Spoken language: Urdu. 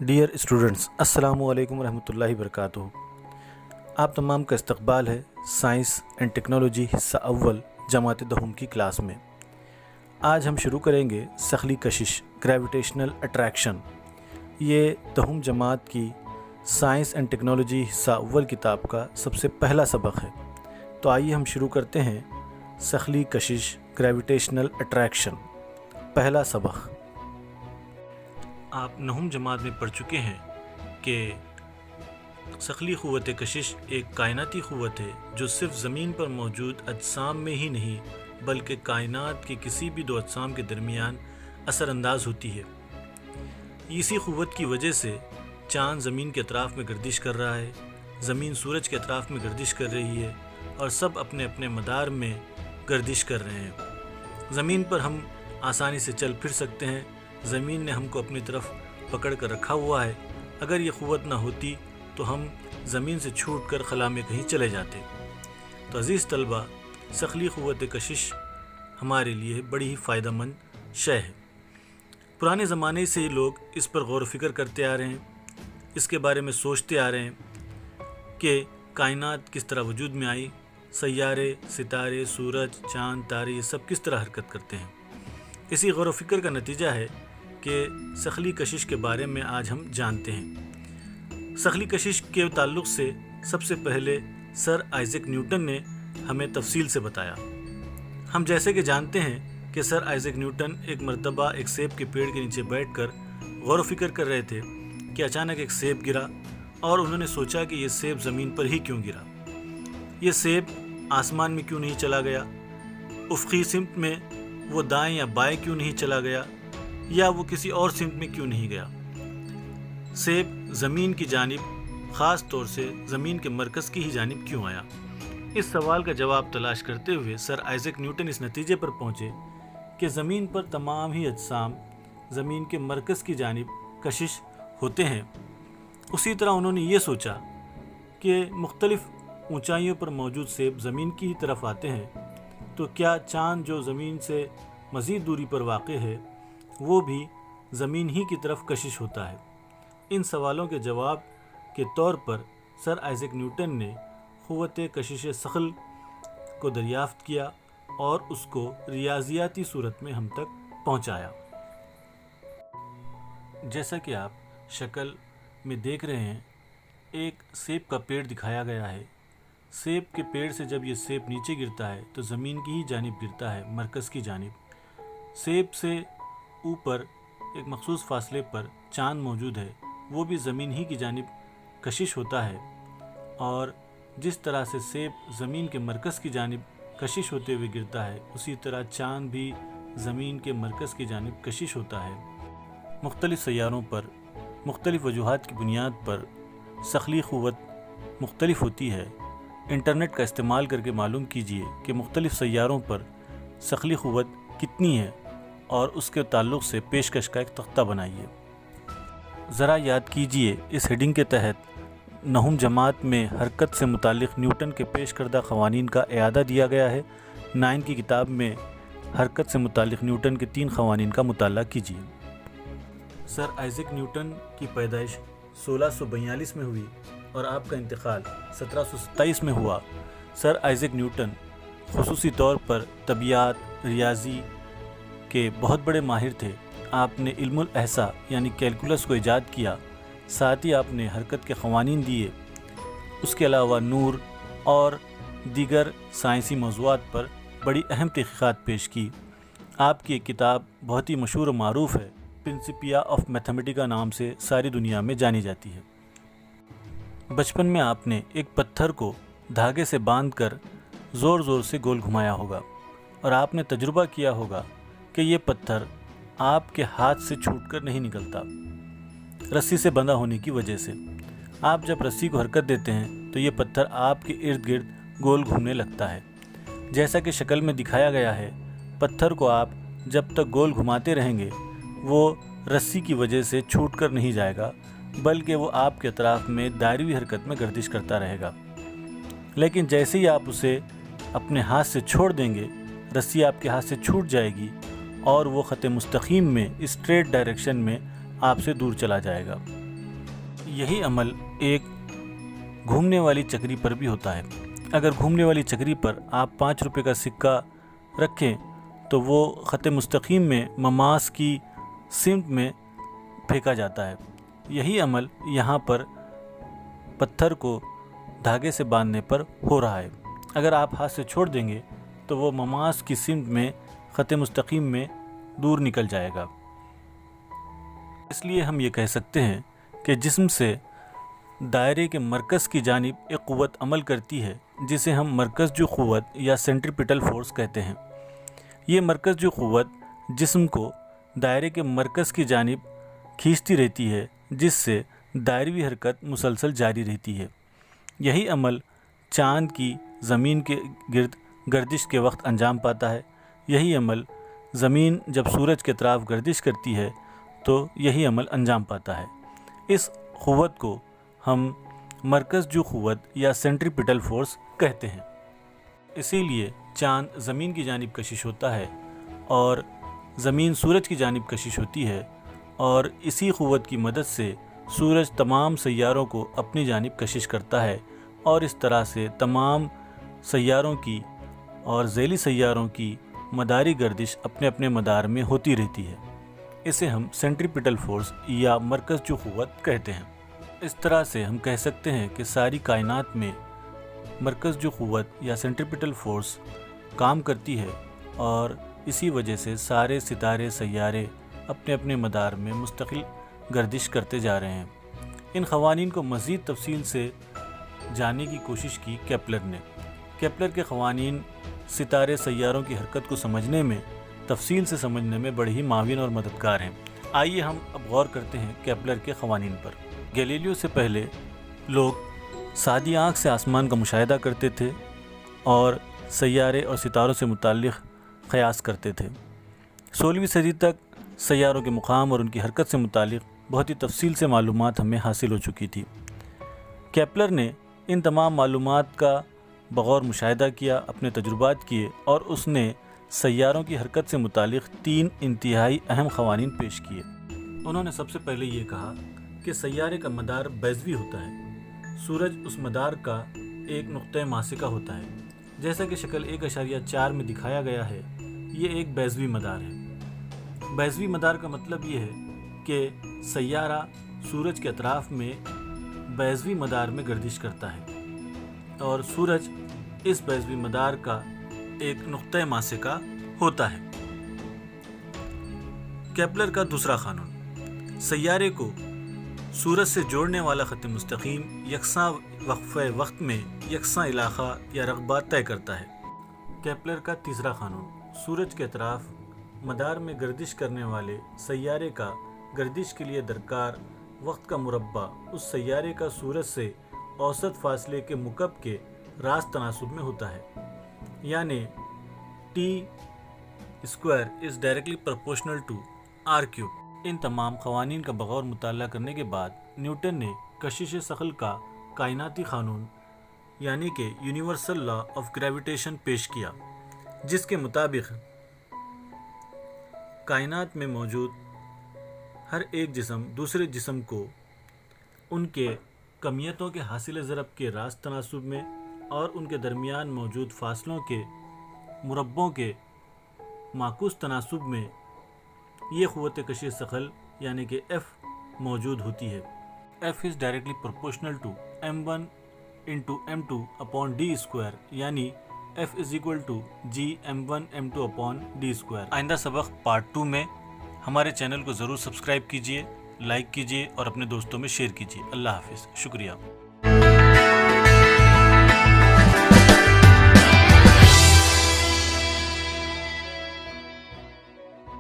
ڈیئر اسٹوڈنٹس، السلام علیکم ورحمۃ اللہ وبرکاتہ۔ آپ تمام کا استقبال ہے سائنس اینڈ ٹیکنالوجی حصہ اول جماعت دہم کی کلاس میں۔ آج ہم شروع کریں گے سخلی کشش گریویٹیشنل اٹریکشن۔ یہ دہم جماعت کی سائنس اینڈ ٹیکنالوجی حصہ اول کتاب کا سب سے پہلا سبق ہے۔ تو آئیے ہم شروع کرتے ہیں سخلی کشش گریویٹیشنل اٹریکشن، پہلا سبق۔ آپ نہم جماعت میں پڑھ چکے ہیں کہ سخلی قوت کشش ایک کائناتی قوت ہے جو صرف زمین پر موجود اجسام میں ہی نہیں بلکہ کائنات کے کسی بھی دو اجسام کے درمیان اثر انداز ہوتی ہے۔ اسی قوت کی وجہ سے چاند زمین کے اطراف میں گردش کر رہا ہے، زمین سورج کے اطراف میں گردش کر رہی ہے اور سب اپنے اپنے مدار میں گردش کر رہے ہیں۔ زمین پر ہم آسانی سے چل پھر سکتے ہیں، زمین نے ہم کو اپنی طرف پکڑ کر رکھا ہوا ہے۔ اگر یہ قوت نہ ہوتی تو ہم زمین سے چھوٹ کر خلا میں کہیں چلے جاتے۔ تو عزیز طلبہ، سخلی قوت کشش ہمارے لیے بڑی ہی فائدہ مند شے ہے۔ پرانے زمانے سے ہی لوگ اس پر غور و فکر کرتے آ رہے ہیں، اس کے بارے میں سوچتے آ رہے ہیں کہ کائنات کس طرح وجود میں آئی، سیارے، ستارے، سورج، چاند، تارے، یہ سب کس طرح حرکت کرتے ہیں۔ اسی غور و فکر کا نتیجہ ہے کہ سخلی کشش کے بارے میں آج ہم جانتے ہیں۔ سخلی کشش کے تعلق سے سب سے پہلے سر آئزیک نیوٹن نے ہمیں تفصیل سے بتایا۔ ہم جیسے کہ جانتے ہیں کہ سر آئزیک نیوٹن ایک مرتبہ ایک سیب کے پیڑ کے نیچے بیٹھ کر غور و فکر کر رہے تھے کہ اچانک ایک سیب گرا اور انہوں نے سوچا کہ یہ سیب زمین پر ہی کیوں گرا، یہ سیب آسمان میں کیوں نہیں چلا گیا، افقی سمت میں وہ دائیں یا بائیں کیوں نہیں چلا گیا، یا وہ کسی اور سمت میں کیوں نہیں گیا، سیب زمین کی جانب، خاص طور سے زمین کے مرکز کی ہی جانب کیوں آیا۔ اس سوال کا جواب تلاش کرتے ہوئے سر آئزیک نیوٹن اس نتیجے پر پہنچے کہ زمین پر تمام ہی اجسام زمین کے مرکز کی جانب کشش ہوتے ہیں۔ اسی طرح انہوں نے یہ سوچا کہ مختلف اونچائیوں پر موجود سیب زمین کی ہی طرف آتے ہیں، تو کیا چاند جو زمین سے مزید دوری پر واقع ہے وہ بھی زمین ہی کی طرف کشش ہوتا ہے؟ ان سوالوں کے جواب کے طور پر سر آئزیک نیوٹن نے قوت کشش ثقل کو دریافت کیا اور اس کو ریاضیاتی صورت میں ہم تک پہنچایا۔ جیسا کہ آپ شکل میں دیکھ رہے ہیں، ایک سیب کا پیڑ دکھایا گیا ہے۔ سیب کے پیڑ سے جب یہ سیب نیچے گرتا ہے تو زمین کی ہی جانب گرتا ہے، مرکز کی جانب۔ سیب سے اوپر ایک مخصوص فاصلے پر چاند موجود ہے، وہ بھی زمین ہی کی جانب کشش ہوتا ہے، اور جس طرح سے سیب زمین کے مرکز کی جانب کشش ہوتے ہوئے گرتا ہے، اسی طرح چاند بھی زمین کے مرکز کی جانب کشش ہوتا ہے۔ مختلف سیاروں پر مختلف وجوہات کی بنیاد پر سخلی قوت مختلف ہوتی ہے۔ انٹرنیٹ کا استعمال کر کے معلوم کیجئے کہ مختلف سیاروں پر سخلی قوت کتنی ہے اور اس کے تعلق سے پیشکش کا ایک تختہ بنائیے۔ ذرا یاد کیجئے، اس ہیڈنگ کے تحت نہم جماعت میں حرکت سے متعلق نیوٹن کے پیش کردہ قوانین کا اعادہ دیا گیا ہے۔ 9 کی کتاب میں حرکت سے متعلق نیوٹن کے 3 قوانین کا مطالعہ کیجئے۔ سر آئزیک نیوٹن کی پیدائش 1642 میں ہوئی اور آپ کا انتقال 1727 میں ہوا۔ سر آئزیک نیوٹن خصوصی طور پر طبیعیات، ریاضی کے بہت بڑے ماہر تھے۔ آپ نے علم الاحصاء یعنی کیلکولس کو ایجاد کیا، ساتھ ہی آپ نے حرکت کے قوانین دیے۔ اس کے علاوہ نور اور دیگر سائنسی موضوعات پر بڑی اہم تحقیقات پیش کی۔ آپ کی ایک کتاب بہت ہی مشہور و معروف ہے، پرنسپیا آف میتھمیٹکا نام سے ساری دنیا میں جانی جاتی ہے۔ بچپن میں آپ نے ایک پتھر کو دھاگے سے باندھ کر زور زور سے گول گھمایا ہوگا اور آپ نے تجربہ کیا ہوگا کہ یہ پتھر آپ کے ہاتھ سے چھوٹ کر نہیں نکلتا، رسی سے بندھا ہونے کی وجہ سے۔ آپ جب رسی کو حرکت دیتے ہیں تو یہ پتھر آپ کے ارد گرد گول گھومنے لگتا ہے۔ جیسا کہ شکل میں دکھایا گیا ہے، پتھر کو آپ جب تک گول گھماتے رہیں گے وہ رسی کی وجہ سے چھوٹ کر نہیں جائے گا، بلکہ وہ آپ کے اطراف میں دائروی حرکت میں گردش کرتا رہے گا۔ لیکن جیسے ہی آپ اسے اپنے ہاتھ سے چھوڑ دیں گے، رسی آپ کے ہاتھ سے چھوٹ جائے گی اور وہ خط مستقیم میں اسٹریٹ ڈائریکشن میں آپ سے دور چلا جائے گا۔ یہی عمل ایک گھومنے والی چکری پر بھی ہوتا ہے۔ اگر گھومنے والی چکری پر آپ 5 روپے کا سکہ رکھیں تو وہ خط مستقیم میں مماس کی سمت میں پھینکا جاتا ہے۔ یہی عمل یہاں پر پتھر کو دھاگے سے باندھنے پر ہو رہا ہے۔ اگر آپ ہاتھ سے چھوڑ دیں گے تو وہ مماس کی سمت میں خط مستقیم میں دور نکل جائے گا۔ اس لیے ہم یہ کہہ سکتے ہیں کہ جسم سے دائرے کے مرکز کی جانب ایک قوت عمل کرتی ہے جسے ہم مرکز جو قوت یا سینٹریپیٹل فورس کہتے ہیں۔ یہ مرکز جو قوت جسم کو دائرے کے مرکز کی جانب کھینچتی رہتی ہے، جس سے دائروی حرکت مسلسل جاری رہتی ہے۔ یہی عمل چاند کی زمین کے گرد گردش کے وقت انجام پاتا ہے۔ یہی عمل زمین جب سورج کے اطراف گردش کرتی ہے تو یہی عمل انجام پاتا ہے۔ اس قوت کو ہم مرکز جو قوت یا سینٹریپیٹل فورس کہتے ہیں۔ اسی لیے چاند زمین کی جانب کشش ہوتا ہے اور زمین سورج کی جانب کشش ہوتی ہے، اور اسی قوت کی مدد سے سورج تمام سیاروں کو اپنی جانب کشش کرتا ہے، اور اس طرح سے تمام سیاروں کی اور ذیلی سیاروں کی مداری گردش اپنے اپنے مدار میں ہوتی رہتی ہے۔ اسے ہم سینٹریپیٹل فورس یا مرکز جو قوت کہتے ہیں۔ اس طرح سے ہم کہہ سکتے ہیں کہ ساری کائنات میں مرکز جو قوت یا سینٹریپیٹل فورس کام کرتی ہے، اور اسی وجہ سے سارے ستارے سیارے اپنے اپنے مدار میں مستقل گردش کرتے جا رہے ہیں۔ ان قوانین کو مزید تفصیل سے جاننے کی کوشش کی کیپلر نے۔ کیپلر کے قوانین ستارے سیاروں کی حرکت کو سمجھنے میں، تفصیل سے سمجھنے میں بڑے ہی معاون اور مددگار ہیں۔ آئیے ہم اب غور کرتے ہیں کیپلر کے قوانین پر۔ گیلیلیو سے پہلے لوگ سادی آنکھ سے آسمان کا مشاہدہ کرتے تھے اور سیارے اور ستاروں سے متعلق قیاس کرتے تھے۔ 16ویں صدی تک سیاروں کے مقام اور ان کی حرکت سے متعلق بہت ہی تفصیل سے معلومات ہمیں حاصل ہو چکی تھی۔ کیپلر نے ان تمام معلومات کا بغور مشاہدہ کیا، اپنے تجربات کیے، اور اس نے سیاروں کی حرکت سے متعلق 3 انتہائی اہم قوانین پیش کیے۔ انہوں نے سب سے پہلے یہ کہا کہ سیارے کا مدار بیضوی ہوتا ہے۔ سورج اس مدار کا ایک نقطہ ماسکہ ہوتا ہے، جیسا کہ شکل 1.4 میں دکھایا گیا ہے۔ یہ ایک بیضوی مدار ہے۔ بیضوی مدار کا مطلب یہ ہے کہ سیارہ سورج کے اطراف میں بیضوی مدار میں گردش کرتا ہے، اور سورج اس بیضوی مدار کا ایک نقطہ ماسکہ ہوتا ہے۔ کیپلر کا دوسرا قانون سیارے کو سورج سے جوڑنے والا خط مستقیم یکساں وقفہ وقت میں یکساں علاقہ یا رقبہ طے کرتا ہے۔ کیپلر کا تیسرا قانون سورج کے اطراف مدار میں گردش کرنے والے سیارے کا گردش کے لیے درکار وقت کا مربع اس سیارے کا سورج سے اوسط فاصلے کے مکعب کے راست تناسب میں ہوتا ہے، یعنی T² is directly proportional to R³۔ ان تمام قوانین کا بغور مطالعہ کرنے کے بعد نیوٹن نے کشش ثقل کا کائناتی قانون یعنی کہ یونیورسل لا آف گریویٹیشن پیش کیا، جس کے مطابق کائنات میں موجود ہر ایک جسم دوسرے جسم کو ان کے کمیتوں کے حاصل ضرب کے راست تناسب میں اور ان کے درمیان موجود فاصلوں کے مربعوں کے معکوس تناسب میں یہ قوت کشش ثقل یعنی کہ F موجود ہوتی ہے۔ F is directly proportional to m1 into m2 upon d²، یعنی F is equal to g m1 m2 upon d²۔ آئندہ سبق پارٹ 2 میں ہمارے چینل کو ضرور سبسکرائب کیجئے، لائک کیجئے اور اپنے دوستوں میں شیئر کیجئے۔ اللہ حافظ، شکریہ۔